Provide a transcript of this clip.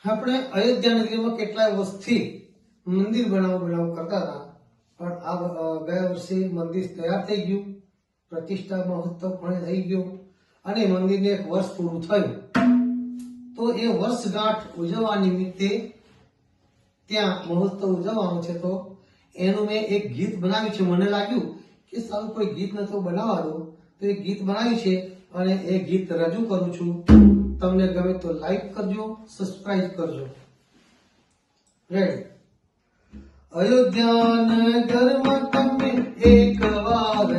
આપણે અયોધ્યા નગરીમાં કેટલાય વર્ષથી મંદિર બનાવ કરતા હતા, પણ આ ગયા વર્ષે મંદિર તૈયાર થઈ ગયું, પ્રતિષ્ઠા મહોત્સવ પણ થઈ ગયો અને મંદિરને 1 વર્ષ પૂરું થયું. તો એ વર્ષગાંઠ ઉજવવા નિમિત્તે ત્યાં મહોત્સવ ઉજવવાનો છે, તો એનું મેં એક ગીત બનાવ્યું છે. મને લાગ્યું કે સારું કોઈ ગીત નતો બનાવવા દો, તો એક ગીત બનાવ્યું છે અને એ ગીત રજૂ કરું છું. તમને ગમે તો લાઈક કરજો, સબસ્ક્રાઇબ કરજો. રેડી. અયોધ્યા નગરમાં તમે એક વાર